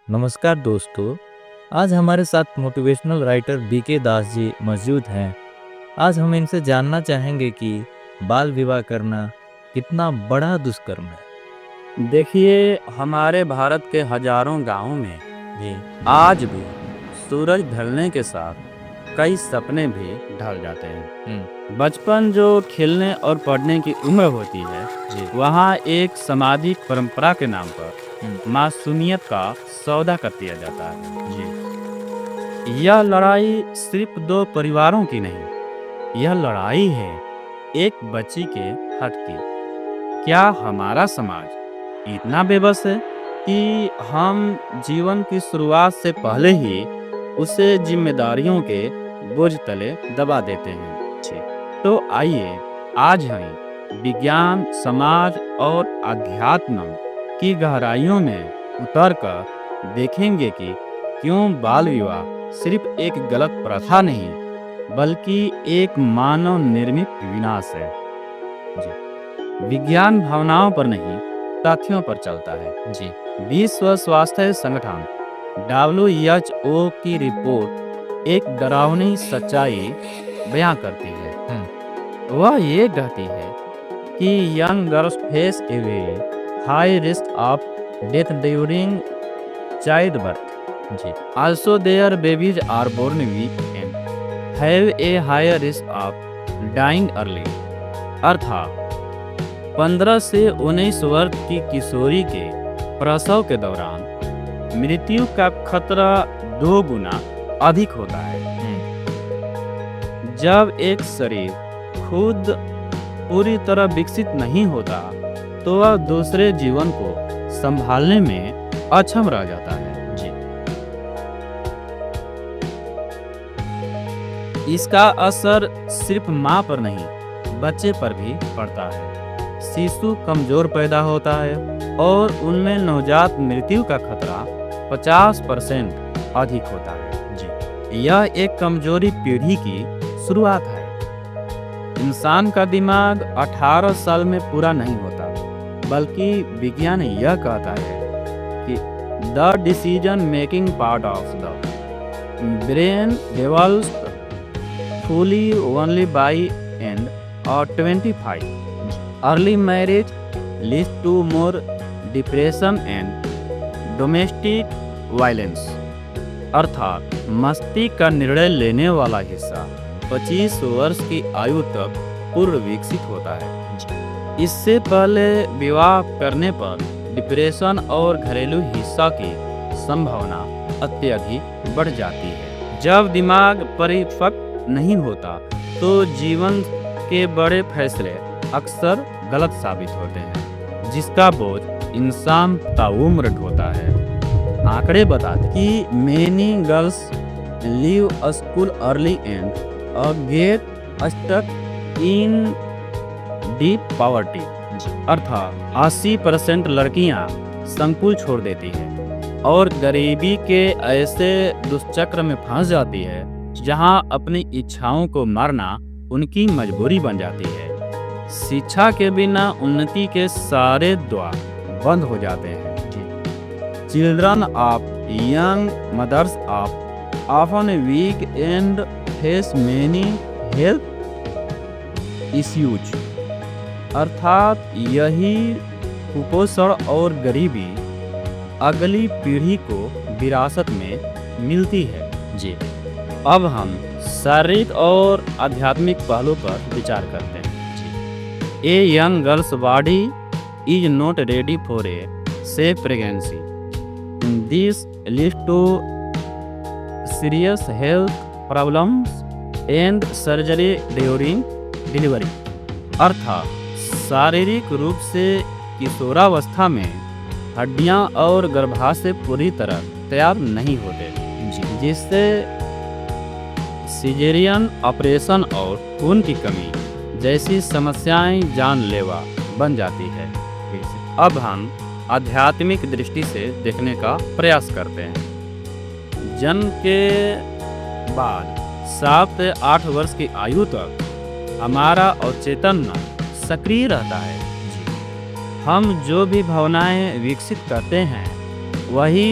नमस्कार दोस्तों। आज हमारे साथ motivational writer BK Das ji मौजूद हैं। आज हम इनसे जानना चाहेंगे कि बाल विवाह करना कितना बड़ा दुष्कर्म है। देखिए, हमारे भारत के हजारों गांवों में जी। आज भी सूरज ढलने के साथ कई सपने भी ढल जाते हैं। बचपन जो खेलने और पढ़ने की उम्र होती है, जी। वहाँ एक सामाजिक परंपरा के नाम पर हम्म। मासूमियत का सौदा कर दिया जाता है। जी। यह लड़ाई सिर्फ दो परिवारों की नहीं, यह लड़ाई है एक बच्ची के हक की। क्या हमारा समाज इतना बेबस है कि हम जीवन की शुरुआत से पहले ही उसे जिम्मेदारियों के बोझ तले दबा देते हैं? तो आइए आज हम विज्ञान, समाज और अध्यात्म की गहराइयों में उतरकर देखेंगे कि क्यों बाल विवाह सिर्फ एक गलत प्रथा नहीं, बल्कि एक मानव निर्मित विनाश है। विज्ञान भावनाओं पर नहीं, तथ्यों पर चलता है। जी। विश्व स्वास्थ्य संगठन WHO की रिपोर्ट एक डरावनी सच्चाई बयां करती है। वह ये कहती है कि young girls face a high risk of death during childbirth. जी। Also their babies are born weak and have a higher risk of dying early. अर्थात 15 से 19 वर्ष की किशोरी के प्रसव के दौरान मृत्यु का खतरा 2 गुना अधिक होता है। जब एक शरीर खुद पूरी तरह विकसित नहीं होता तो वह दूसरे जीवन को संभालने में अक्षम रह जाता है। जी। इसका असर सिर्फ माँ पर नहीं, बच्चे पर भी पड़ता है। शिशु कमजोर पैदा होता है और उनमें नवजात मृत्यु का खतरा 50% अधिक होता है। जी। यह एक कमजोरी पीढ़ी की शुरुआत है। इंसान का दिमाग 18 साल में पूरा नहीं होता, बल्कि विज्ञान यह कहता है कि the decision making part of the brain develops fully only by end or 25. Early marriage leads to more depression and domestic violence. अर्थात मस्तिष्क का निर्णय लेने वाला हिस्सा 25 वर्ष की आयु तक पूर्ण विकसित होता है। इससे पहले विवाह करने पर डिप्रेशन और घरेलू हिंसा की संभावना अत्यधिक बढ़ जाती है। जब दिमाग परिपक्व नहीं होता तो जीवन के बड़े फैसले अक्सर गलत साबित होते हैं, जिसका बोझ इंसान ताउम्र ढोता है। आंकड़े बताते कि many girls leave school early and get stuck in deep poverty. अर्थात 80% लड़कियां संकुल छोड़ देती हैं और गरीबी के ऐसे दुष्चक्र में फंस जाती है जहां अपनी इच्छाओं को मारना उनकी मजबूरी बन जाती है। शिक्षा के बिना उन्नति के सारे द्वार बंद हो जाते हैं। Children of young mothers of often weak and face many health issues. अर्थात यही कुपोषण और गरीबी अगली पीढ़ी को विरासत में मिलती है। जी। अब हम शारीरिक और आध्यात्मिक पहलू पर विचार करते हैं। A young girls body is not ready for a safe pregnancy. This leads to serious health problems and surgery during delivery. अर्थात शारीरिक रूप से किशोरावस्था में हड्डियां और गर्भाशय पूरी तरह तैयार नहीं होते, जिससे सिजेरियन ऑपरेशन और खून की कमी जैसी समस्याएं जानलेवा बन जाती है। अब हम आध्यात्मिक दृष्टि से देखने का प्रयास करते हैं। जन्म के बाद 7 से 8 वर्ष की आयु तक हमारा अवचेतन सक्रिय रहता है। हम जो भी भावनाएं विकसित करते हैं वही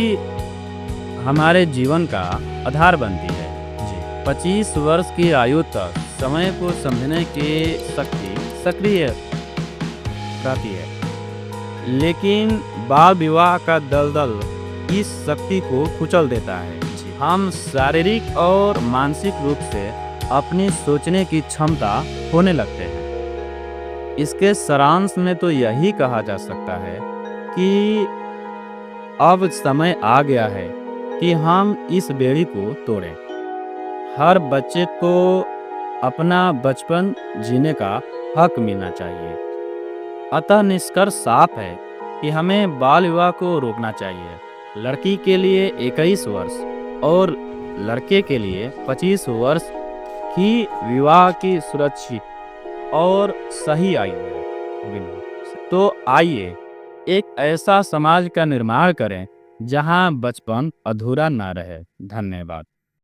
हमारे जीवन का आधार बनती है। जी 25 वर्ष की आयु तक समय को समझने की शक्ति सक्रिय रहती है, लेकिन बाल विवाह का दलदल इस शक्ति को कुचल देता है। जी हम शारीरिक और मानसिक रूप से अपनी सोचने की क्षमता खोने लगते हैं। इसके सारांश में तो यही कहा जा सकता है कि अब समय आ गया है कि हम इस बेड़ी को तोड़ें। हर बच्चे को अपना बचपन जीने का हक मिलना चाहिए। अतः निष्कर्ष साफ है कि हमें बाल विवाह को रोकना चाहिए। लड़की के लिए 21 वर्ष और लड़के के लिए 25 वर्ष की विवाह की सुरक्षित और सही आयु है। तो आइए एक ऐसा समाज का निर्माण करें जहां बचपन अधूरा ना रहे। धन्यवाद।